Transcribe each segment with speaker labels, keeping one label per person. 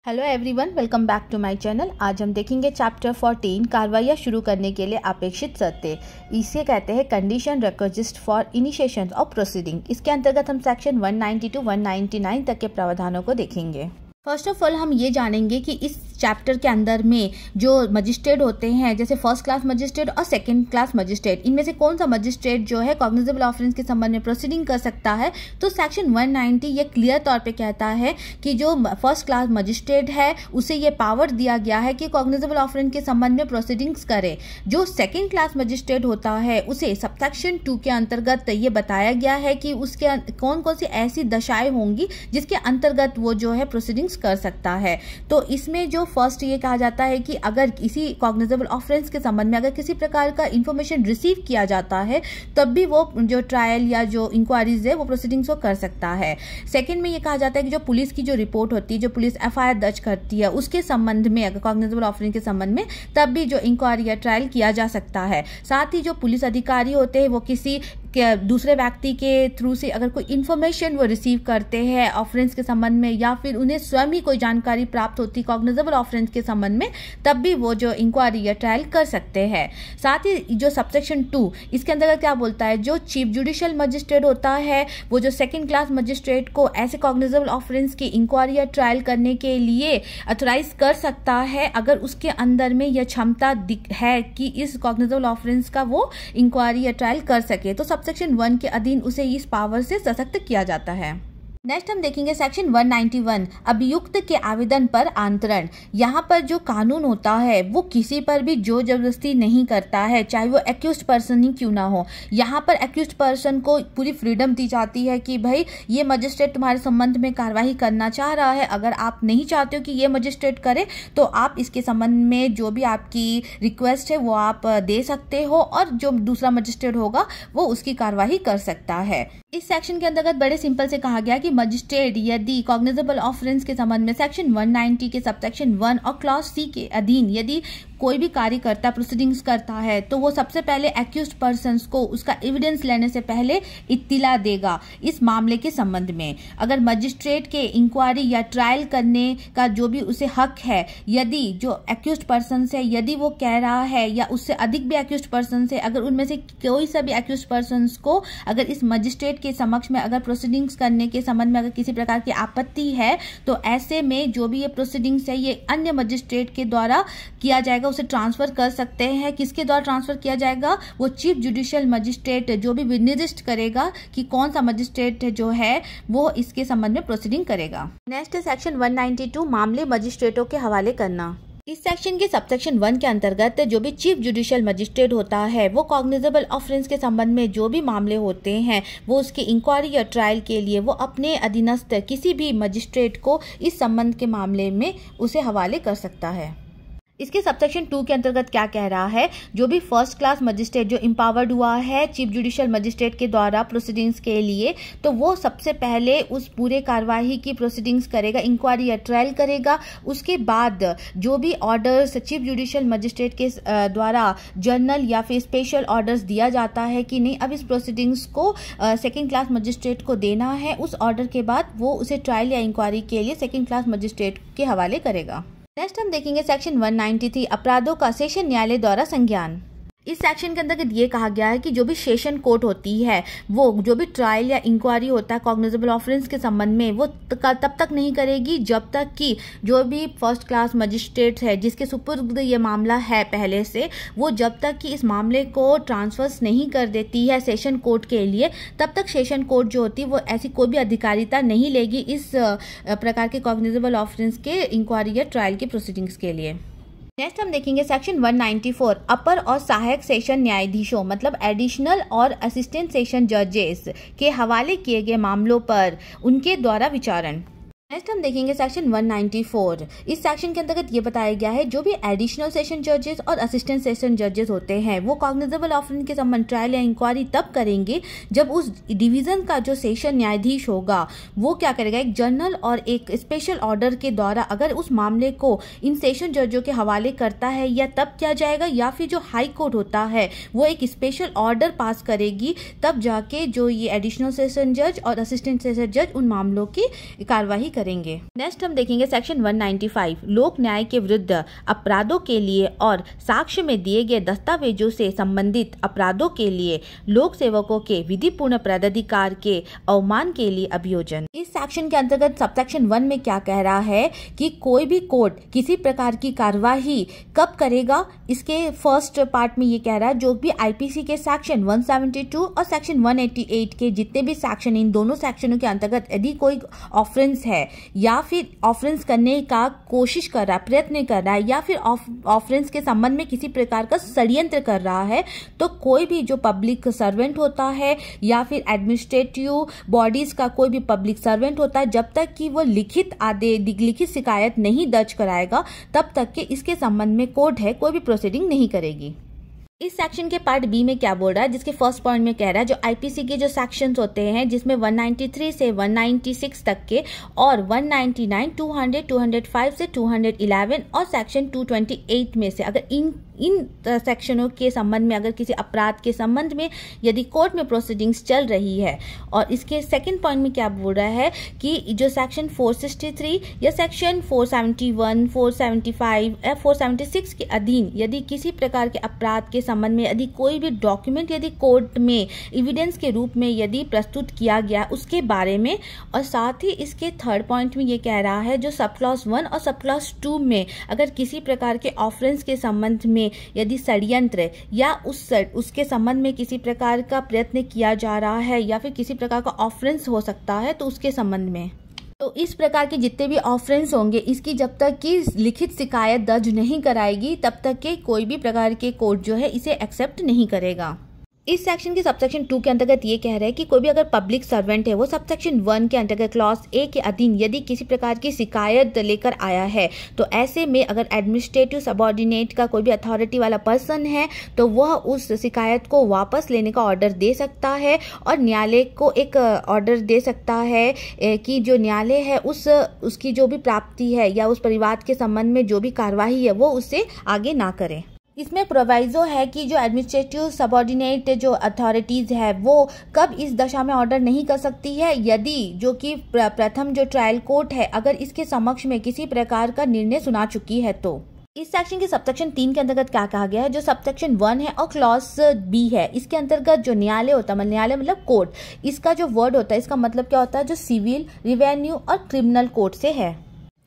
Speaker 1: Hello everyone, welcome back to my channel. आज हम देखेंगे चैप्टर 14 कार्रवाइयाँ शुरू करने के लिए अपेक्षित शर्तें। इसे कहते हैं condition requisite for initiation of proceeding. इसके अंतर्गत हम सेक्शन 190 to 199 तक के प्रावधानों को देखेंगे। फर्स्ट ऑफ ऑल हम ये जानेंगे कि इस चैप्टर के अंदर में जो मजिस्ट्रेट होते हैं, जैसे फर्स्ट क्लास मजिस्ट्रेट और सेकंड क्लास मजिस्ट्रेट, इनमें से कौन सा मजिस्ट्रेट जो है कॉग्निजेबल ऑफेंस के संबंध में प्रोसीडिंग कर सकता है। तो सेक्शन 190 ये क्लियर तौर पे कहता है कि जो फर्स्ट क्लास मजिस्ट्रेट है उसे ये पावर दिया गया है कि कॉग्निजेबल ऑफेंस के संबंध में प्रोसीडिंग्स करे। जो सेकेंड क्लास मजिस्ट्रेट होता है उसे सबसेक्शन 2 के अंतर्गत ये बताया गया है कि उसके कौन कौन सी ऐसी दशाएं होंगी जिसके अंतर्गत वो जो है प्रोसीडिंग्स कर सकता है। तो इसमें जो फर्स्ट ये कहा जाता है कि अगर किसी कॉग्निजेबल ऑफेंस के संबंध में अगर किसी प्रकार का इंफॉर्मेशन रिसीव किया जाता है तब भी वो जो ट्रायल या जो इंक्वायरीज है वो प्रोसीडिंग्स को कर सकता है। सेकंड में ये कहा जाता है कि जो पुलिस की जो रिपोर्ट होती है, जो पुलिस एफआईआर दर्ज करती है, उसके संबंध में अगर कॉग्निजेबल ऑफेंस के संबंध में तब भी जो इंक्वायरी या ट्रायल किया जा सकता है। साथ ही जो पुलिस अधिकारी होते हैं वो किसी दूसरे व्यक्ति के थ्रू से अगर कोई इन्फॉर्मेशन वो रिसीव करते हैं ऑफेंस के संबंध में, या फिर उन्हें स्वयं ही कोई जानकारी प्राप्त होती है कॉग्निजेबल ऑफेंस के संबंध में, तब भी वो जो इंक्वायरी या ट्रायल कर सकते हैं। साथ ही जो सबसेक्शन 2 इसके अंदर क्या बोलता है, जो चीफ जुडिशियल मजिस्ट्रेट होता है वो जो सेकंड क्लास मजिस्ट्रेट को ऐसे कॉग्निजेबल ऑफेंस की इंक्वायरी या ट्रायल करने के लिए ऑथराइज कर सकता है अगर उसके अंदर में यह क्षमता है कि इस कॉग्निजेबल ऑफेंस का वो इंक्वायरी या ट्रायल कर सके। तो सेक्शन 1 के अधीन उसे इस पावर से सशक्त किया जाता है। नेक्स्ट हम देखेंगे सेक्शन 191 अभियुक्त के आवेदन पर आंतरण। यहाँ पर जो कानून होता है वो किसी पर भी जोर जबरदस्ती नहीं करता है, चाहे वो एक्यूज्ड पर्सन ही क्यों ना हो। यहाँ पर एक्यूज्ड पर्सन को पूरी फ्रीडम दी जाती है कि भाई ये मजिस्ट्रेट तुम्हारे संबंध में कार्रवाई करना चाह रहा है, अगर आप नहीं चाहते हो कि ये मजिस्ट्रेट करे तो आप इसके संबंध में जो भी आपकी रिक्वेस्ट है वो आप दे सकते हो और जो दूसरा मजिस्ट्रेट होगा वो उसकी कार्रवाई कर सकता है। इस सेक्शन के अंतर्गत बड़े सिंपल से कहा गया कि मजिस्ट्रेट यदि कॉग्निजेबल ऑफेंस के संबंध में सेक्शन 190 के सबसेक्शन 1 और क्लॉज सी के अधीन यदि कोई भी कार्य करता प्रोसीडिंग्स करता है तो वो सबसे पहले एक्यूज्ड पर्सन्स को उसका एविडेंस लेने से पहले इत्तिला देगा इस मामले के संबंध में। अगर मजिस्ट्रेट के इंक्वायरी या ट्रायल करने का जो भी उसे हक है, यदि जो एक्यूज्ड पर्सन है यदि वो कह रहा है या उससे अधिक भी एक्यूज्ड पर्सन है, अगर उनमें से कोई सा भी एक्यूज्ड पर्सन को अगर इस मजिस्ट्रेट के समक्ष में अगर प्रोसीडिंग्स करने के संबंध में अगर किसी प्रकार की आपत्ति है तो ऐसे में जो भी ये प्रोसीडिंग्स है ये अन्य मजिस्ट्रेट के द्वारा किया जाएगा, उसे ट्रांसफर कर सकते हैं। किसके द्वारा ट्रांसफर किया जाएगा, वो चीफ जुडिशियल मजिस्ट्रेट जो भी निर्दिष्ट करेगा कि कौन सा मजिस्ट्रेट जो है वो इसके संबंध में प्रोसीडिंग करेगा। नेक्स्ट है सेक्शन 192 मामले मजिस्ट्रेटों के हवाले करना। इस सेक्शन के सबसेक्शन 1 के अंतर्गत जो भी चीफ जुडिशियल मजिस्ट्रेट होता है वो कॉग्निजेबल ऑफेंस के संबंध में जो भी मामले होते हैं वो उसके इंक्वायरी या ट्रायल के लिए वो अपने अधीनस्थ किसी भी मजिस्ट्रेट को इस संबंध के मामले में उसे हवाले कर सकता है। इसके सबसेक्शन 2 के अंतर्गत क्या कह रहा है, जो भी फर्स्ट क्लास मजिस्ट्रेट जो एम्पावर्ड हुआ है चीफ जुडिशियल मजिस्ट्रेट के द्वारा प्रोसीडिंग्स के लिए, तो वो सबसे पहले उस पूरे कार्यवाही की प्रोसीडिंग्स करेगा, इंक्वायरी या ट्रायल करेगा। उसके बाद जो भी ऑर्डर्स चीफ जुडिशियल मजिस्ट्रेट के द्वारा जर्नल या फिर स्पेशल ऑर्डर्स दिया जाता है कि नहीं अब इस प्रोसीडिंग्स को सेकेंड क्लास मजिस्ट्रेट को देना है, उस ऑर्डर के बाद वो उसे ट्रायल या इंक्वायरी के लिए सेकेंड क्लास मजिस्ट्रेट के हवाले करेगा। नेक्स्ट हम देखेंगे सेक्शन 193 अपराधों का सेशन न्यायालय द्वारा संज्ञान। इस सेक्शन के अंतर्गत ये कहा गया है कि जो भी सेशन कोर्ट होती है वो जो भी ट्रायल या इंक्वायरी होता है कॉग्निजेबल ऑफेंस के संबंध में वो तब तक नहीं करेगी जब तक कि जो भी फर्स्ट क्लास मजिस्ट्रेट है जिसके सुपुर्द ये मामला है पहले से, वो जब तक कि इस मामले को ट्रांसफर्स नहीं कर देती है सेशन कोर्ट के लिए, तब तक सेशन कोर्ट जो होती है वो ऐसी कोई भी अधिकारिता नहीं लेगी इस प्रकार के कॉग्निजेबल ऑफेंस के इंक्वायरी या ट्रायल के प्रोसीडिंग्स के लिए। नेक्स्ट हम देखेंगे सेक्शन 194 अपर और सहायक सेशन न्यायाधीशों मतलब एडिशनल और असिस्टेंट सेशन जजेस के हवाले किए गए मामलों पर उनके द्वारा विचारण। नेक्स्ट हम देखेंगे सेक्शन 194। इस सेक्शन के अंतर्गत ये बताया गया है जो भी एडिशनल सेशन जजेस और असिस्टेंट सेशन जजेस होते हैं वो कॉग्निजेबल ऑफेंस के संबंध ट्रायल या इंक्वायरी तब करेंगे जब उस डिवीजन का जो सेशन न्यायाधीश होगा वो क्या करेगा, एक जर्नल और एक स्पेशल ऑर्डर के द्वारा अगर उस मामले को इन सेशन जजों के हवाले करता है या तब क्या जाएगा, या फिर जो हाई कोर्ट होता है वो एक स्पेशल ऑर्डर पास करेगी, तब जाके जो ये एडिशनल सेशन जज और असिस्टेंट सेशन जज उन मामलों की कार्रवाई करेंगे। नेक्स्ट हम देखेंगे सेक्शन 195 लोक न्याय के विरुद्ध अपराधों के लिए और साक्ष्य में दिए गए दस्तावेजों से संबंधित अपराधों के लिए लोक सेवकों के विधिपूर्ण पदाधिकार के अवमान के लिए अभियोजन। इस सेक्शन के अंतर्गत सबसेक्शन 1 में क्या कह रहा है कि कोई भी कोर्ट किसी प्रकार की कार्यवाही कब करेगा। इसके फर्स्ट पार्ट में ये कह रहा है जो भी आईपीसी के सेक्शन 172 और सेक्शन 188 के जितने भी सेक्शन, इन दोनों सेक्शनों के अंतर्गत यदि कोई ऑफेंस है या फिर ऑफेंस करने का कोशिश कर रहा है, प्रयत्न कर रहा है या फिर ऑफेंस के संबंध में किसी प्रकार का षड्यंत्र कर रहा है, तो कोई भी जो पब्लिक सर्वेंट होता है या फिर एडमिनिस्ट्रेटिव बॉडीज का कोई भी पब्लिक सर्वेंट होता है, जब तक कि वो लिखित शिकायत नहीं दर्ज कराएगा तब तक के इसके संबंध में कोर्ट है कोई भी प्रोसीडिंग नहीं करेगी। इस सेक्शन के पार्ट बी में क्या बोल रहा है, जिसके फर्स्ट पॉइंट में कह रहा है जो आईपीसी के जो सेक्शंस होते हैं जिसमें 193 से 196 तक के और 199, 200, 205 से 211 और सेक्शन 228 में से अगर इन सेक्शनों के संबंध में अगर किसी अपराध के संबंध में यदि कोर्ट में प्रोसीडिंग्स चल रही है, और इसके सेकंड पॉइंट में क्या बोल रहा है कि जो सेक्शन 463 या सेक्शन 471, 475 या 476 के अधीन यदि किसी प्रकार के अपराध के संबंध में यदि कोई भी डॉक्यूमेंट यदि कोर्ट में एविडेंस के रूप में यदि प्रस्तुत किया गया उसके बारे में, और साथ ही इसके थर्ड पॉइंट में ये कह रहा है जो सब क्लॉज 1 और सब क्लॉज 2 में अगर किसी प्रकार के ऑफेंस के संबंध में यदि षड्यंत्र या उसके संबंध में किसी प्रकार का प्रयत्न किया जा रहा है या फिर किसी प्रकार का ऑफेंस हो सकता है तो उसके संबंध में, तो इस प्रकार के जितने भी ऑफेंस होंगे इसकी जब तक कि लिखित शिकायत दर्ज नहीं कराएगी तब तक के कोई भी प्रकार के कोर्ट जो है इसे एक्सेप्ट नहीं करेगा। इस सेक्शन के सबसेक्शन 2 के अंतर्गत ये कह रहा है कि कोई भी अगर पब्लिक सर्वेंट है वो सबसेक्शन 1 के अंतर्गत क्लॉज ए के अधीन यदि किसी प्रकार की शिकायत लेकर आया है तो ऐसे में अगर एडमिनिस्ट्रेटिव सबऑर्डिनेट का कोई भी अथॉरिटी वाला पर्सन है तो वह उस शिकायत को वापस लेने का ऑर्डर दे सकता है और न्यायालय को एक ऑर्डर दे सकता है कि जो न्यायालय है उसकी जो भी प्राप्ति है या उस परिवाद के संबंध में जो भी कार्यवाही है वो उससे आगे ना करे। इसमें प्रोवाइजो है कि जो एडमिनिस्ट्रेटिव सबऑर्डिनेट जो अथॉरिटीज है वो कब इस दशा में ऑर्डर नहीं कर सकती है यदि जो कि प्रथम जो ट्रायल कोर्ट है अगर इसके समक्ष में किसी प्रकार का निर्णय सुना चुकी है। तो इस सेक्शन के सबसेक्शन 3 के अंतर्गत क्या कहा गया है, जो सबसेक्शन 1 है और क्लॉज बी है इसके अंतर्गत जो न्यायालय होता है, न्यायालय मतलब कोर्ट, इसका जो वर्ड होता है इसका मतलब क्या होता है जो सिविल, रिवेन्यू और क्रिमिनल कोर्ट से है।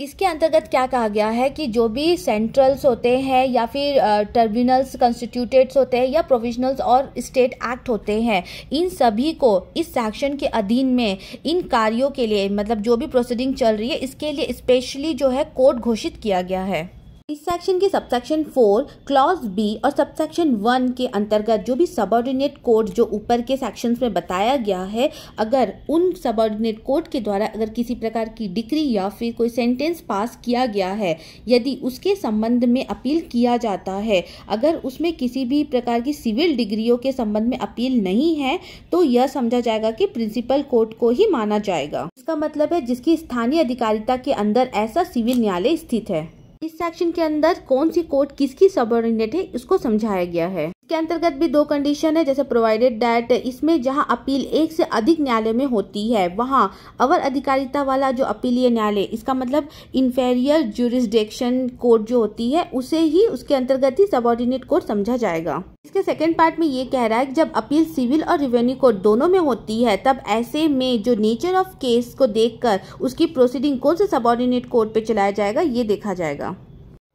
Speaker 1: इसके अंतर्गत क्या कहा गया है कि जो भी सेंट्रल्स होते हैं या फिर ट्रिब्यूनल्स कॉन्स्टिट्यूटेड्स होते हैं या प्रोविजनल्स और स्टेट एक्ट होते हैं, इन सभी को इस सेक्शन के अधीन में इन कार्यों के लिए मतलब जो भी प्रोसीडिंग चल रही है इसके लिए स्पेशली जो है कोर्ट घोषित किया गया है। इस सेक्शन के सबसेक्शन 4 क्लॉज बी और सबसेक्शन 1 के अंतर्गत जो भी सबऑर्डिनेट कोर्ट जो ऊपर के सेक्शंस में बताया गया है, अगर उन सबऑर्डिनेट कोर्ट के द्वारा अगर किसी प्रकार की डिक्री या फिर कोई सेंटेंस पास किया गया है, यदि उसके संबंध में अपील किया जाता है, अगर उसमें किसी भी प्रकार की सिविल डिग्रियों के संबंध में अपील नहीं है तो यह समझा जाएगा कि प्रिंसिपल कोर्ट को ही माना जाएगा। इसका मतलब है जिसकी स्थानीय अधिकारिता के अंदर ऐसा सिविल न्यायालय स्थित है। इस सेक्शन के अंदर कौन सी कोर्ट किसकी सबऑर्डिनेट है इसको समझाया गया है। इसके अंतर्गत भी 2 कंडीशन है, जैसे प्रोवाइडेड दैट इसमें जहां अपील एक से अधिक न्यायालय में होती है वहां अवर अधिकारिता वाला जो अपीलीय न्यायालय, इसका मतलब इंफेरियर ज्यूरिसडिक्शन कोर्ट जो होती है उसे ही उसके अंतर्गत ही सबऑर्डिनेट कोर्ट समझा जाएगा। इसके सेकंड पार्ट में ये कह रहा है कि जब अपील सिविल और रेवेन्यू कोर्ट दोनों में होती है तब ऐसे में जो नेचर ऑफ केस को देखकर उसकी प्रोसीडिंग कौन से सबऑर्डिनेट कोर्ट पे चलाया जाएगा ये देखा जाएगा।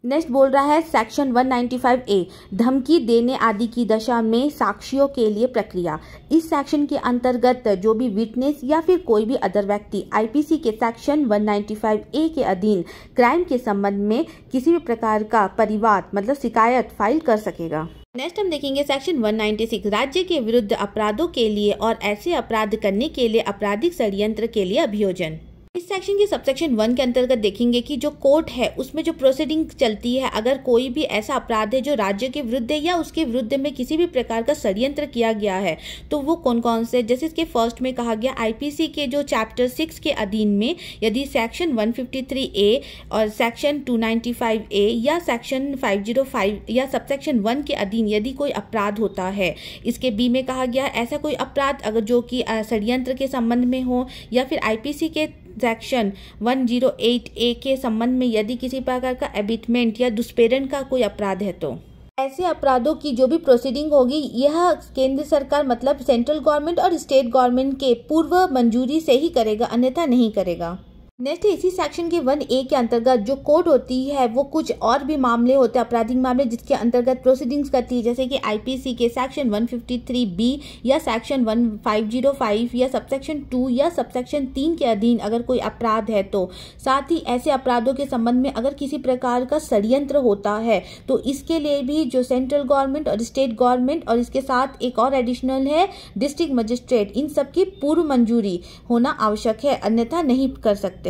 Speaker 1: नेक्स्ट बोल रहा है सेक्शन 195A धमकी देने आदि की दशा में साक्षियों के लिए प्रक्रिया। इस सेक्शन के अंतर्गत जो भी विटनेस या फिर कोई भी अदर व्यक्ति आईपीसी के सेक्शन 195A के अधीन क्राइम के संबंध में किसी भी प्रकार का परिवाद मतलब शिकायत फाइल कर सकेगा। नेक्स्ट हम देखेंगे सेक्शन 196 राज्य के विरुद्ध अपराधों के लिए और ऐसे अपराध करने के लिए आपराधिक षड्यंत्र के लिए अभियोजन। इस सेक्शन के सबसेक्शन 1 के अंतर्गत देखेंगे कि जो कोर्ट है उसमें जो प्रोसीडिंग चलती है, अगर कोई भी ऐसा अपराध है जो राज्य के विरुद्ध है या उसके विरुद्ध में किसी भी प्रकार का षड्यंत्र किया गया है तो वो कौन कौन से, जैसे इसके फर्स्ट में कहा गया आईपीसी के जो चैप्टर 6 के अधीन में यदि सेक्शन 153A और सेक्शन 295A या सेक्शन 505 या सबसेक्शन 1 के अधीन यदि कोई अपराध होता है, इसके बी में कहा गया ऐसा कोई अपराध अगर जो कि षड्यंत्र के संबंध में हो या फिर आईपीसी के सेक्शन 108A के संबंध में यदि किसी प्रकार का एबिटमेंट या दुष्प्रेरण का कोई अपराध है तो ऐसे अपराधों की जो भी प्रोसीडिंग होगी यह केंद्र सरकार मतलब सेंट्रल गवर्नमेंट और स्टेट गवर्नमेंट के पूर्व मंजूरी से ही करेगा, अन्यथा नहीं करेगा। नेक्स्ट इसी सेक्शन के 1A के अंतर्गत जो कोर्ट होती है वो कुछ और भी मामले होते हैं, आपराधिक मामले जिसके अंतर्गत प्रोसीडिंग्स करती है, जैसे कि आईपीसी के सेक्शन 153B या सेक्शन 1505 या सबसेक्शन 2 या सबसेक्शन 3 के अधीन अगर कोई अपराध है तो, साथ ही ऐसे अपराधों के संबंध में अगर किसी प्रकार का षड्यंत्र होता है तो इसके लिए भी जो सेंट्रल गवर्नमेंट और स्टेट गवर्नमेंट और इसके साथ एक और एडिशनल है डिस्ट्रिक्ट मजिस्ट्रेट, इन सबकी पूर्व मंजूरी होना आवश्यक है, अन्यथा नहीं कर सकते हैं।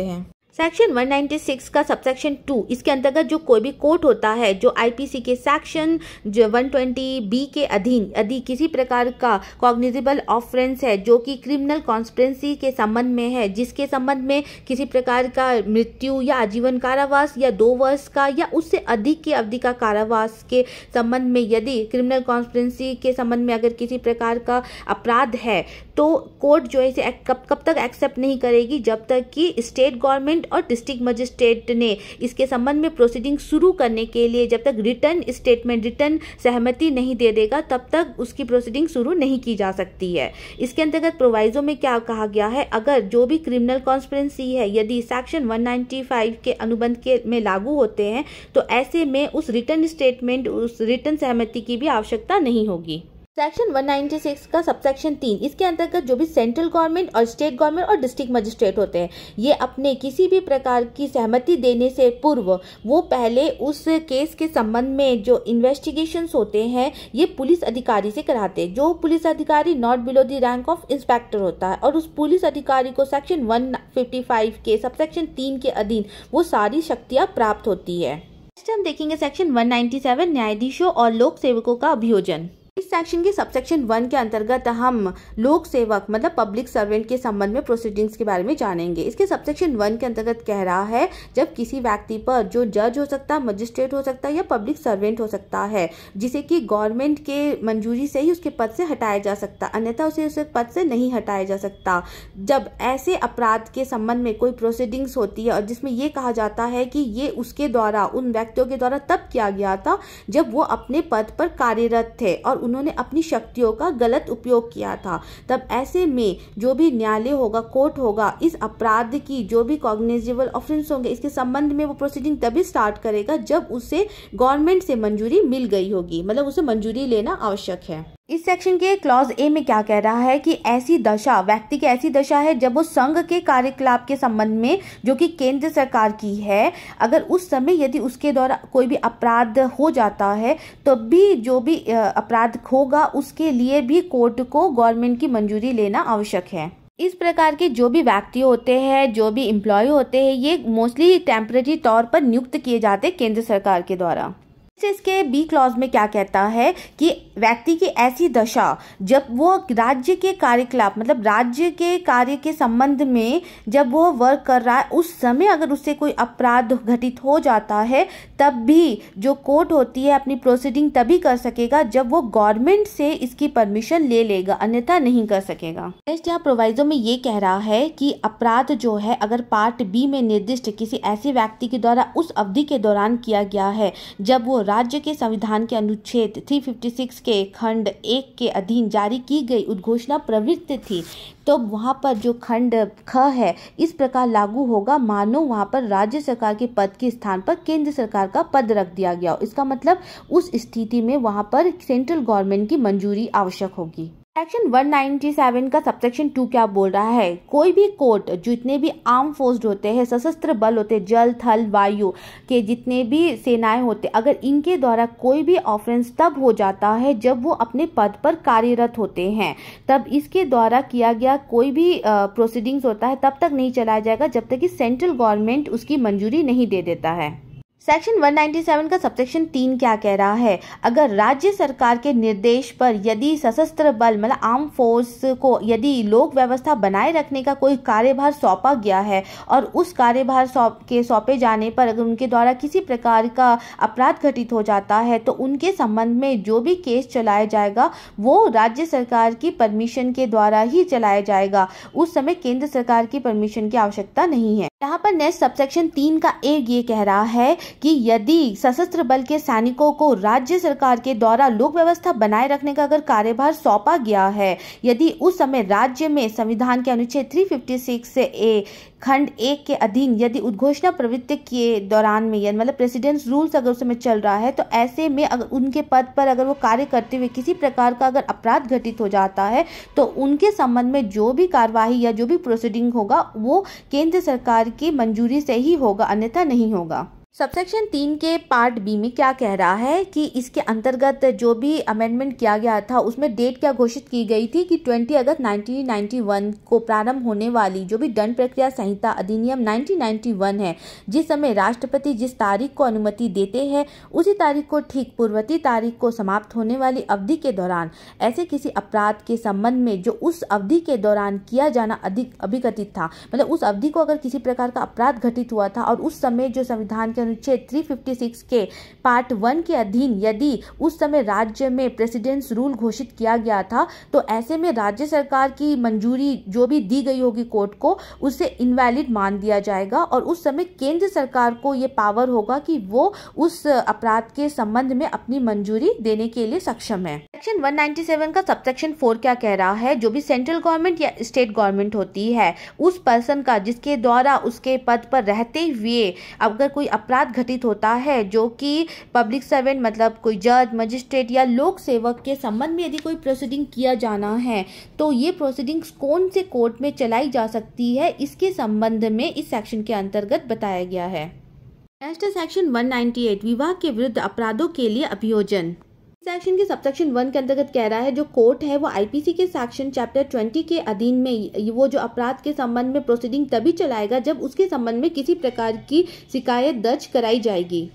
Speaker 1: सेक्शन 196 का सबसेक्शन 2 इसके अंतर्गत जो कोई भी कोर्ट होता है जो आईपीसी के सेक्शन 120B के अधीन यदि किसी प्रकार का कॉग्निजेबल ऑफेंस है जो कि क्रिमिनल कॉन्स्पिरेसी के संबंध में है, जिसके संबंध में किसी प्रकार का मृत्यु या आजीवन कारावास या 2 वर्ष का या उससे अधिक की अवधि का कारावास के संबंध में यदि क्रिमिनल कॉन्स्पिरेसी के संबंध में अगर किसी प्रकार का अपराध है तो कोर्ट जो है इसे कब तक एक्सेप्ट नहीं करेगी, जब तक कि स्टेट गवर्नमेंट और डिस्ट्रिक्ट मजिस्ट्रेट ने इसके संबंध में प्रोसीडिंग शुरू करने के लिए जब तक रिटर्न स्टेटमेंट रिटर्न सहमति नहीं दे देगा तब तक उसकी प्रोसीडिंग शुरू नहीं की जा सकती है। इसके अंतर्गत प्रोवाइजो में क्या कहा गया है, अगर जो भी क्रिमिनल कॉन्स्पिरेसी है यदि सेक्शन 195 के अनुबंध के में लागू होते हैं तो ऐसे में उस रिटर्न स्टेटमेंट उस रिटर्न सहमति की भी आवश्यकता नहीं होगी। सेक्शन 196 का सबसेक्शन 3 इसके अंतर्गत जो भी सेंट्रल गवर्नमेंट और स्टेट गवर्नमेंट और डिस्ट्रिक्ट मजिस्ट्रेट होते हैं ये अपने किसी भी प्रकार की सहमति देने से पूर्व वो पहले उस केस के संबंध में जो इन्वेस्टिगेशंस होते हैं ये पुलिस अधिकारी से कराते हैं, जो पुलिस अधिकारी not below the rank of inspector होता है, और उस पुलिस अधिकारी को सेक्शन 155 के सबसेक्शन 3 के अधीन वो सारी शक्तियां प्राप्त होती है। नेक्स्ट हम देखेंगे सेक्शन 197 न्यायाधीशों और लोक सेवकों का अभियोजन। इस सेक्शन के सबसेक्शन 1 के अंतर्गत हम लोक सेवक मतलब पब्लिक सर्वेंट के संबंध में प्रोसीडिंग्स के बारे में जानेंगे। इसके सबसेक्शन 1 के अंतर्गत कह रहा है जब किसी व्यक्ति पर जो जज हो सकता है, मजिस्ट्रेट हो सकता है या पब्लिक सर्वेंट हो सकता है जिसे कि गवर्नमेंट के मंजूरी से ही उसके पद से हटाया जा सकता, अन्यथा उसे पद से नहीं हटाया जा सकता। जब ऐसे अपराध के संबंध में कोई प्रोसीडिंग्स होती है और जिसमें ये कहा जाता है कि ये उसके द्वारा उन व्यक्तियों के द्वारा तब किया गया था जब वो अपने पद पर कार्यरत थे और उन्होंने अपनी शक्तियों का गलत उपयोग किया था, तब ऐसे में जो भी न्यायालय होगा, कोर्ट होगा, इस अपराध की जो भी कॉग्निजेबल ऑफेंस होंगे इसके संबंध में वो प्रोसीडिंग तभी स्टार्ट करेगा जब उसे गवर्नमेंट से मंजूरी मिल गई होगी, मतलब उसे मंजूरी लेना आवश्यक है। इस सेक्शन के क्लॉज ए में क्या कह रहा है कि ऐसी दशा व्यक्ति की ऐसी दशा है जब वो संघ के कार्यकलाप के संबंध में जो कि केंद्र सरकार की है, अगर उस समय यदि उसके द्वारा कोई भी अपराध हो जाता है तो भी जो भी अपराध होगा उसके लिए भी कोर्ट को गवर्नमेंट की मंजूरी लेना आवश्यक है। इस प्रकार के जो भी व्यक्ति होते हैं, जो भी एम्प्लॉय होते हैं, ये मोस्टली टेम्परेरी तौर पर नियुक्त किए जाते हैं केंद्र सरकार के द्वारा। इसके बी क्लॉज में क्या कहता है कि व्यक्ति की ऐसी दशा जब वो राज्य के कार्यकलाप मतलब राज्य के कार्य के संबंध में जब वो वर्क कर रहा है उस समय अगर उससे कोई अपराध घटित हो जाता है तब भी जो कोर्ट होती है अपनी प्रोसीडिंग तभी कर सकेगा जब वो गवर्नमेंट से इसकी परमिशन ले लेगा, अन्यथा नहीं कर सकेगा। नेक्स्ट यहाँ प्रोवाइजो में ये कह रहा है कि अपराध जो है अगर पार्ट बी में निर्दिष्ट किसी ऐसे व्यक्ति के द्वारा उस अवधि के दौरान किया गया है जब वो राज्य के संविधान के अनुच्छेद 356 के खंड 1 के अधीन जारी की गई उद्घोषणा प्रवृत्त थी, तो वहां पर जो खंड ख है इस प्रकार लागू होगा मानो वहां पर राज्य सरकार के पद के स्थान पर केंद्र सरकार का पद रख दिया गया। इसका मतलब उस स्थिति में वहां पर सेंट्रल गवर्नमेंट की मंजूरी आवश्यक होगी। सेक्शन 197 का सबसेक्शन 2 क्या बोल रहा है, कोई भी कोर्ट जितने भी आर्म फोर्स होते हैं, सशस्त्र बल होते हैं, जल थल वायु के जितने भी सेनाएं होते, अगर इनके द्वारा कोई भी ऑफेंस तब हो जाता है जब वो अपने पद पर कार्यरत होते हैं, तब इसके द्वारा किया गया कोई भी प्रोसीडिंग्स होता है तब तक नहीं चलाया जाएगा जब तक कि सेंट्रल गवर्नमेंट उसकी मंजूरी नहीं दे देता है। सेक्शन 197 का सबसेक्शन 3 क्या कह रहा है? अगर राज्य सरकार के निर्देश पर यदि सशस्त्र बल मतलब आर्म फोर्स को यदि लोक व्यवस्था बनाए रखने का कोई कार्यभार सौंपा गया है और उस कार्यभार सौंपे जाने पर अगर उनके द्वारा किसी प्रकार का अपराध घटित हो जाता है तो उनके संबंध में जो भी केस चलाया जाएगा वो राज्य सरकार की परमिशन के द्वारा ही चलाया जाएगा। उस समय केंद्र सरकार की परमिशन की आवश्यकता नहीं है। यहाँ पर नेक्स्ट सबसेक्शन 3 का एक ये कह रहा है कि यदि सशस्त्र बल के सैनिकों को राज्य सरकार के द्वारा लोक व्यवस्था बनाए रखने का अगर कार्यभार सौंपा गया है, यदि उस समय राज्य में संविधान के अनुच्छेद 356 से ए खंड 1 के अधीन यदि उद्घोषणा प्रवृत्ति के दौरान में मतलब प्रेसिडेंट्स रूल्स अगर उस समय चल रहा है तो ऐसे में अगर उनके पद पर अगर वो कार्य करते हुए किसी प्रकार का अगर अपराध घटित हो जाता है तो उनके संबंध में जो भी कार्यवाही या जो भी प्रोसीडिंग होगा वो केंद्र सरकार की मंजूरी से ही होगा, अन्यथा नहीं होगा। सबसेक्शन 3 के पार्ट बी में क्या कह रहा है कि इसके अंतर्गत जो भी अमेंडमेंट किया गया था उसमें डेट क्या घोषित की गई थी कि 20 अगस्त 1991 को प्रारंभ होने वाली जो भी दंड प्रक्रिया संहिता अधिनियम 1991 है, जिस समय राष्ट्रपति जिस तारीख को अनुमति देते हैं उसी तारीख को ठीक पूर्ववर्ती तारीख को समाप्त होने वाली अवधि के दौरान ऐसे किसी अपराध के संबंध में जो उस अवधि के दौरान किया जाना अधिक अभिकथित था, मतलब उस अवधि को अगर किसी प्रकार का अपराध घटित हुआ था और उस समय जो संविधान अनुच्छेद 356 के पार्ट 1 के अधीन यदि उस समय राज्य में प्रेसिडेंट्स रूल घोषित किया गया था तो ऐसे में राज्य सरकार की मंजूरी जो भी दी गई होगी कोर्ट को उसे इनवैलिड मान दिया जाएगा और उस समय केंद्र सरकार को ये पावर होगा कि वो उस अपराध के संबंध में अपनी मंजूरी देने के लिए सक्षम है। सेक्शन 197 का सबसेक्शन 4 क्या कह रहा है? जो भी सेंट्रल गवर्नमेंट या स्टेट गवर्नमेंट होती है उस पर्सन का जिसके द्वारा उसके पद पर रहते हुए अगर कोई अपराध घटित होता है जो कि पब्लिक सर्वेंट मतलब कोई जज मजिस्ट्रेट या लोक सेवक के संबंध में यदि कोई प्रोसीडिंग किया जाना है तो ये प्रोसीडिंग्स कौन से कोर्ट में चलाई जा सकती है, इसके संबंध में इस सेक्शन के अंतर्गत बताया गया है। नेक्स्ट सेक्शन 198 विवाह के विरुद्ध अपराधों के लिए अभियोजन। सेक्शन के सबसेक्शन 1 के अंतर्गत कह रहा है जो कोर्ट है वो आईपीसी के सेक्शन चैप्टर 20 के अधीन में वो जो अपराध के संबंध में प्रोसीडिंग तभी चलाएगा जब उसके संबंध में किसी प्रकार की शिकायत दर्ज कराई जाएगी।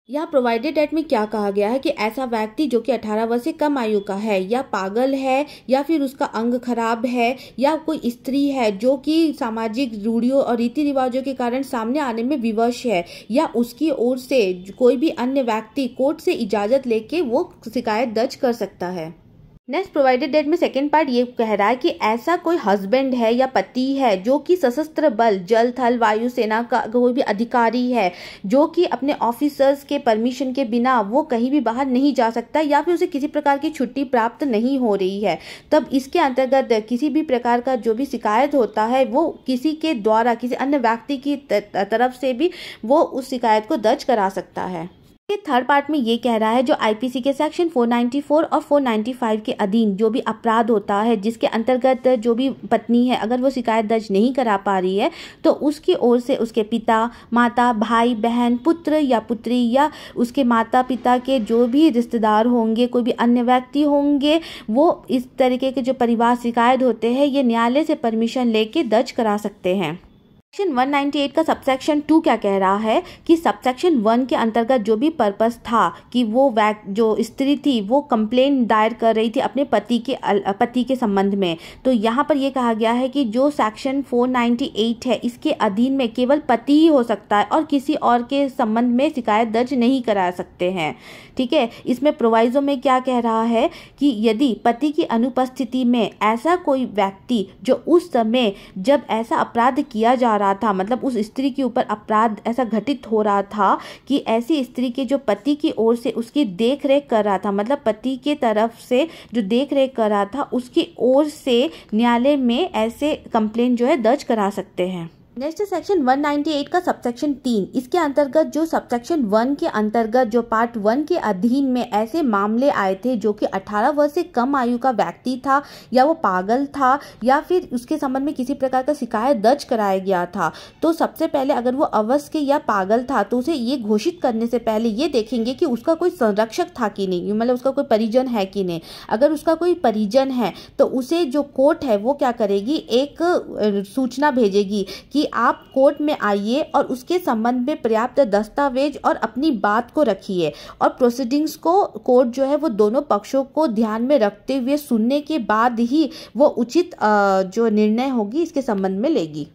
Speaker 1: यहाँ प्रोवाइडेड एट में क्या कहा गया है कि ऐसा व्यक्ति जो कि 18 वर्ष से कम आयु का है या पागल है या फिर उसका अंग खराब है या कोई स्त्री है जो कि सामाजिक रूढ़ियों और रीति रिवाजों के कारण सामने आने में विवश है या उसकी ओर से कोई भी अन्य व्यक्ति कोर्ट से इजाजत लेके वो शिकायत दर्ज कर सकता है। नेक्स्ट प्रोवाइडेड डेट में सेकेंड पार्ट ये कह रहा है कि ऐसा कोई हस्बैंड है या पति है जो कि सशस्त्र बल जल थल वायु सेना का कोई भी अधिकारी है जो कि अपने ऑफिसर्स के परमिशन के बिना वो कहीं भी बाहर नहीं जा सकता या फिर उसे किसी प्रकार की छुट्टी प्राप्त नहीं हो रही है, तब इसके अंतर्गत किसी भी प्रकार का जो भी शिकायत होता है वो किसी के द्वारा किसी अन्य व्यक्ति की तरफ से भी वो उस शिकायत को दर्ज करा सकता है। थर्ड पार्ट में ये कह रहा है जो आईपीसी के सेक्शन 494 और 495 के अधीन जो भी अपराध होता है जिसके अंतर्गत जो भी पत्नी है अगर वो शिकायत दर्ज नहीं करा पा रही है तो उसकी ओर से उसके पिता माता भाई बहन पुत्र या पुत्री या उसके माता पिता के जो भी रिश्तेदार होंगे कोई भी अन्य व्यक्ति होंगे वो इस तरीके के जो परिवार शिकायत होते हैं ये न्यायालय से परमिशन लेके दर्ज करा सकते हैं। सेक्शन 198 का सबसेक्शन 2 क्या कह रहा है कि सबसेक्शन 1 के अंतर्गत जो भी पर्पस था कि वो जो स्त्री थी वो कंप्लेन दायर कर रही थी अपने पति के संबंध में, तो यहाँ पर ये कहा गया है कि जो सेक्शन 498 है इसके अधीन में केवल पति ही हो सकता है और किसी और के संबंध में शिकायत दर्ज नहीं करा सकते हैं। ठीक है, इसमें प्रोवाइजो में क्या कह रहा है कि यदि पति की अनुपस्थिति में ऐसा कोई व्यक्ति जो उस समय जब ऐसा अपराध किया जा रहा था मतलब उस स्त्री के ऊपर अपराध ऐसा घटित हो रहा था कि ऐसी स्त्री के जो पति की ओर से उसकी देख रेख कर रहा था मतलब पति के तरफ से जो देख रेख कर रहा था उसकी ओर से न्यायालय में ऐसे कंप्लेंट जो है दर्ज करा सकते हैं। नेक्स्ट सेक्शन 198 का सबसेक्शन 3, इसके अंतर्गत जो सबसेक्शन 1 के अंतर्गत जो पार्ट 1 के अधीन में ऐसे मामले आए थे जो कि 18 वर्ष से कम आयु का व्यक्ति था या वो पागल था या फिर उसके संबंध में किसी प्रकार का शिकायत दर्ज कराया गया था, तो सबसे पहले अगर वो अवस्थ या पागल था तो उसे ये घोषित करने से पहले ये देखेंगे कि उसका कोई संरक्षक था कि नहीं, मतलब उसका कोई परिजन है कि नहीं। अगर उसका कोई परिजन है तो उसे जो कोर्ट है वो क्या करेगी, एक सूचना भेजेगी कि कि आप कोर्ट में आइए और उसके संबंध में पर्याप्त दस्तावेज और अपनी बात को रखिए और प्रोसीडिंग्स को कोर्ट जो है वो दोनों पक्षों को ध्यान में रखते हुए सुनने के बाद ही वो उचित जो निर्णय होगी इसके संबंध में लेगी।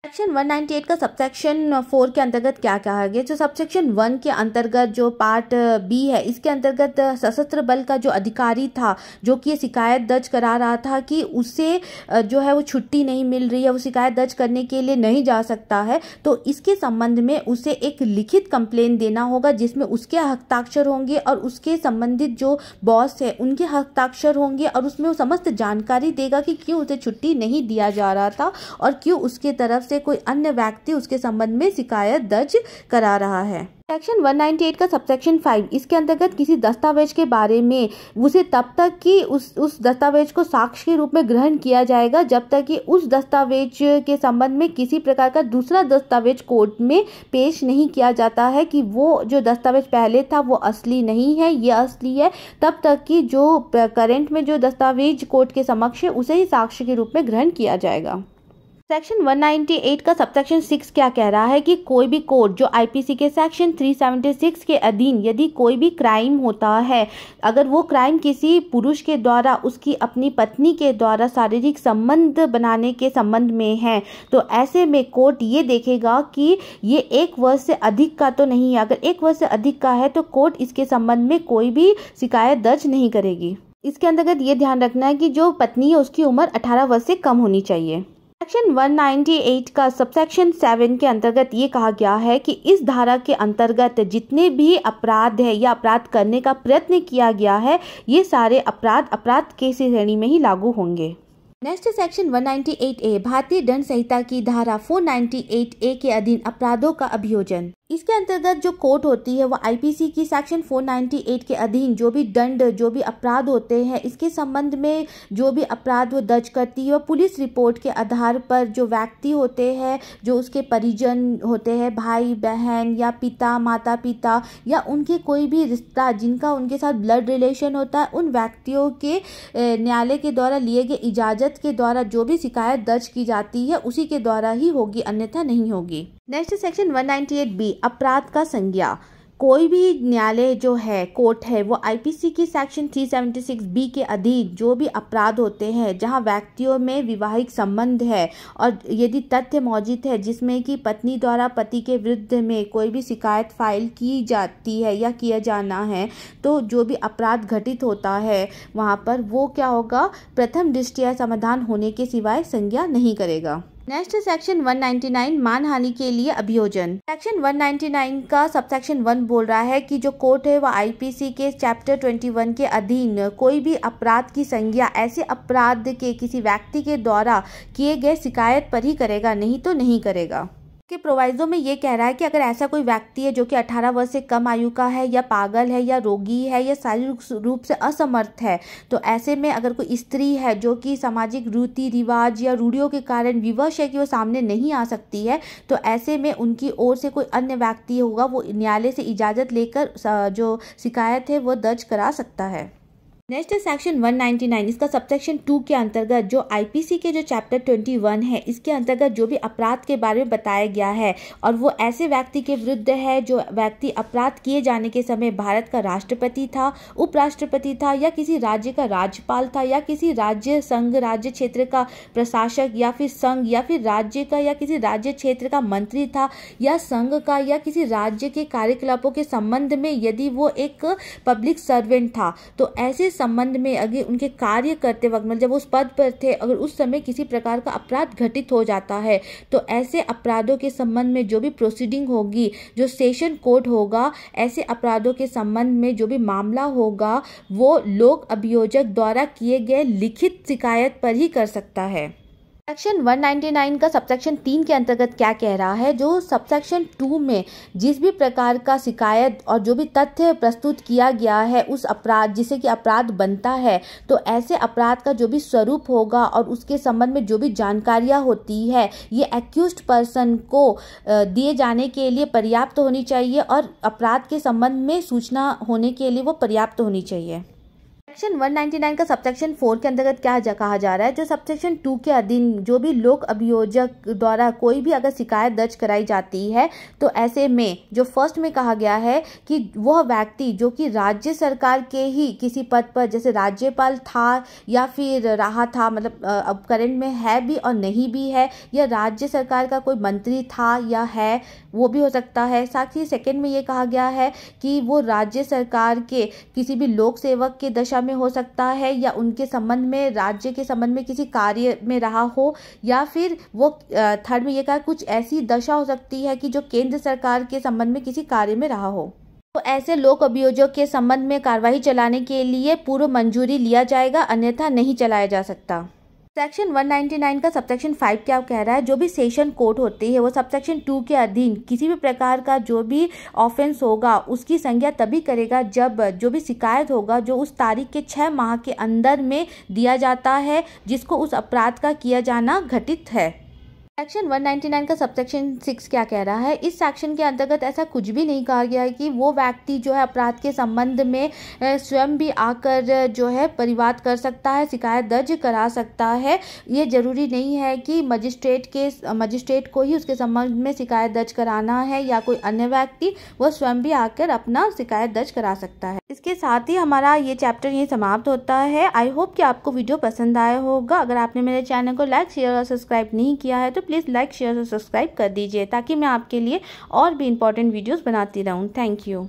Speaker 1: सेक्शन 198 का सबसेक्शन 4 के अंतर्गत क्या कहा गया? जो सबसेक्शन 1 के अंतर्गत जो पार्ट बी है, इसके अंतर्गत सशस्त्र बल का जो अधिकारी था जो कि ये शिकायत दर्ज करा रहा था कि उसे जो है वो छुट्टी नहीं मिल रही है, वो शिकायत दर्ज करने के लिए नहीं जा सकता है, तो इसके संबंध में उसे एक लिखित कंप्लेन देना होगा जिसमें उसके हस्ताक्षर होंगे और उसके संबंधित जो बॉस है उनके हस्ताक्षर होंगे और उसमें वो समस्त जानकारी देगा कि क्यों उसे छुट्टी नहीं दिया जा रहा था और क्यों उसके तरफ से कोई अन्य व्यक्ति उसके संबंध में शिकायत दर्ज करा रहा है। सेक्शन 198 का सबसेक्शन 5, इसके अंतर्गत किसी दस्तावेज के बारे में उसे तब तक कि उस दस्तावेज को साक्ष्य के रूप में ग्रहण किया जाएगा जब तक कि उस दस्तावेज के संबंध में किसी प्रकार का दूसरा दस्तावेज कोर्ट में पेश नहीं किया जाता है कि वो जो दस्तावेज पहले था वो असली नहीं है, ये असली है, तब तक कि जो करंट में जो दस्तावेज कोर्ट के समक्ष है उसे ही साक्ष्य के रूप में ग्रहण किया जाएगा। सेक्शन 198 का सबसेक्शन 6 क्या कह रहा है कि कोई भी कोर्ट जो आईपीसी के सेक्शन 376 के अधीन यदि कोई भी क्राइम होता है, अगर वो क्राइम किसी पुरुष के द्वारा उसकी अपनी पत्नी के द्वारा शारीरिक संबंध बनाने के संबंध में है, तो ऐसे में कोर्ट ये देखेगा कि ये 1 वर्ष से अधिक का तो नहीं है। अगर 1 वर्ष से अधिक का है तो कोर्ट इसके संबंध में कोई भी शिकायत दर्ज नहीं करेगी। इसके अंतर्गत ये ध्यान रखना है कि जो पत्नी है उसकी उम्र 18 वर्ष से कम होनी चाहिए। सेक्शन 198 का सबसेक्शन 7 के अंतर्गत ये कहा गया है कि इस धारा के अंतर्गत जितने भी अपराध है या अपराध करने का प्रयत्न किया गया है, ये सारे अपराध के श्रेणी में ही लागू होंगे। नेक्स्ट सेक्शन 198A, भारतीय दंड संहिता की धारा 498A के अधीन अपराधों का अभियोजन। इसके अंतर्गत जो कोर्ट होती है वो आईपीसी की सेक्शन 498 के अधीन जो भी दंड, जो भी अपराध होते हैं, इसके संबंध में जो भी अपराध वो दर्ज करती है, पुलिस रिपोर्ट के आधार पर जो व्यक्ति होते हैं, जो उसके परिजन होते हैं, भाई बहन या पिता माता पिता या उनके कोई भी रिश्ता जिनका उनके साथ ब्लड रिलेशन होता है, उन व्यक्तियों के न्यायालय के द्वारा लिए गए इजाजत के द्वारा जो भी शिकायत दर्ज की जाती है उसी के द्वारा ही होगी, अन्यथा नहीं होगी। नेक्स्ट सेक्शन 198B, अपराध का संज्ञा। कोई भी न्यायालय जो है, कोर्ट है, वो आईपीसी की सेक्शन 376B के अधीन जो भी अपराध होते हैं जहां व्यक्तियों में वैवाहिक संबंध है और यदि तथ्य मौजूद है जिसमें कि पत्नी द्वारा पति के विरुद्ध में कोई भी शिकायत फाइल की जाती है या किया जाना है, तो जो भी अपराध घटित होता है वहां पर वो क्या होगा, प्रथम दृष्टया समाधान होने के सिवाय संज्ञा नहीं करेगा। नेक्स्ट सेक्शन 199, मानहानि के लिए अभियोजन। सेक्शन 199 का सबसेक्शन 1 बोल रहा है कि जो कोर्ट है वह आईपीसी के चैप्टर 21 के अधीन कोई भी अपराध की संज्ञा ऐसे अपराध के किसी व्यक्ति के द्वारा किए गए शिकायत पर ही करेगा, नहीं तो नहीं करेगा। के प्रोवाइजो में ये कह रहा है कि अगर ऐसा कोई व्यक्ति है जो कि 18 वर्ष से कम आयु का है या पागल है या रोगी है या शारीरिक रूप से असमर्थ है, तो ऐसे में अगर कोई स्त्री है जो कि सामाजिक रीति रिवाज या रूढ़ियों के कारण विवश है कि वो सामने नहीं आ सकती है, तो ऐसे में उनकी ओर से कोई अन्य व्यक्ति होगा वो न्यायालय से इजाज़त लेकर जो शिकायत है वो दर्ज करा सकता है। नेक्स्ट सेक्शन 199, इसका सबसेक्शन 2 के अंतर्गत जो आईपीसी के जो चैप्टर 21 है इसके अंतर्गत जो भी अपराध के बारे में बताया गया है और वो ऐसे व्यक्ति के विरुद्ध है जो व्यक्ति अपराध किए जाने के समय भारत का राष्ट्रपति था, उपराष्ट्रपति था या किसी राज्य का राज्यपाल था या किसी राज्य संघ राज्य क्षेत्र का प्रशासक या फिर संघ या फिर राज्य का या किसी राज्य क्षेत्र का मंत्री था या संघ का या किसी राज्य के कार्यकलापों के संबंध में यदि वो एक पब्लिक सर्वेंट था, तो ऐसे संबंध में अगर उनके कार्य करते वक्त मतलब जब उस पद पर थे अगर उस समय किसी प्रकार का अपराध घटित हो जाता है, तो ऐसे अपराधों के संबंध में जो भी प्रोसीडिंग होगी, जो सेशन कोर्ट होगा, ऐसे अपराधों के संबंध में जो भी मामला होगा वो लोक अभियोजक द्वारा किए गए लिखित शिकायत पर ही कर सकता है। सेक्शन 199 का सबसेक्शन 3 के अंतर्गत क्या कह रहा है, जो सबसेक्शन 2 में जिस भी प्रकार का शिकायत और जो भी तथ्य प्रस्तुत किया गया है उस अपराध जिसे कि अपराध बनता है, तो ऐसे अपराध का जो भी स्वरूप होगा और उसके संबंध में जो भी जानकारियां होती है ये एक्यूज्ड पर्सन को दिए जाने के लिए पर्याप्त होनी चाहिए और अपराध के संबंध में सूचना होने के लिए वो पर्याप्त होनी चाहिए। सेक्शन 199 का सबसेक्शन 4 के अंतर्गत क्या कहा जा रहा है, जो सबसेक्शन 2 के अधीन जो भी लोक अभियोजक द्वारा कोई भी अगर शिकायत दर्ज कराई जाती है तो ऐसे में जो फर्स्ट में कहा गया है कि वह व्यक्ति जो कि राज्य सरकार के ही किसी पद पर जैसे राज्यपाल था या फिर रहा था, मतलब अब करंट में है भी और नहीं भी है, या राज्य सरकार का कोई मंत्री था या है, वो भी हो सकता है। साथ ही सेकेंड में ये कहा गया है कि वो राज्य सरकार के किसी भी लोक सेवक के दशा में हो सकता है या उनके संबंध में राज्य के संबंध में किसी कार्य में रहा हो, या फिर वो थर्ड में ये कहा कुछ ऐसी दशा हो सकती है कि जो केंद्र सरकार के संबंध में किसी कार्य में रहा हो। तो ऐसे लोक अभियोजक के संबंध में कार्रवाई चलाने के लिए पूर्व मंजूरी लिया जाएगा, अन्यथा नहीं चलाया जा सकता। सेक्शन 199 का सबसेक्शन 5 क्या कह रहा है, जो भी सेशन कोर्ट होती है वो सबसेक्शन 2 के अधीन किसी भी प्रकार का जो भी ऑफेंस होगा उसकी संज्ञा तभी करेगा जब जो भी शिकायत होगा जो उस तारीख के 6 माह के अंदर में दिया जाता है जिसको उस अपराध का किया जाना घटित है। सेक्शन 199 का सबसेक्शन 6 क्या कह रहा है, इस सेक्शन के अंतर्गत ऐसा कुछ भी नहीं कहा गया है कि वो व्यक्ति जो है अपराध के संबंध में स्वयं भी आकर जो है परिवाद कर सकता है, शिकायत दर्ज करा सकता है। ये जरूरी नहीं है कि मजिस्ट्रेट को ही उसके संबंध में शिकायत दर्ज कराना है या कोई अन्य व्यक्ति, वो स्वयं भी आकर अपना शिकायत दर्ज करा सकता है। इसके साथ ही हमारा ये चैप्टर यही समाप्त होता है। आई होप कि आपको वीडियो पसंद आया होगा। अगर आपने मेरे चैनल को लाइक, शेयर और सब्सक्राइब नहीं किया है तो प्लीज़ लाइक, शेयर और सब्सक्राइब कर दीजिए ताकि मैं आपके लिए और भी इंपॉर्टेंट वीडियोस बनाती रहूं। Thank you.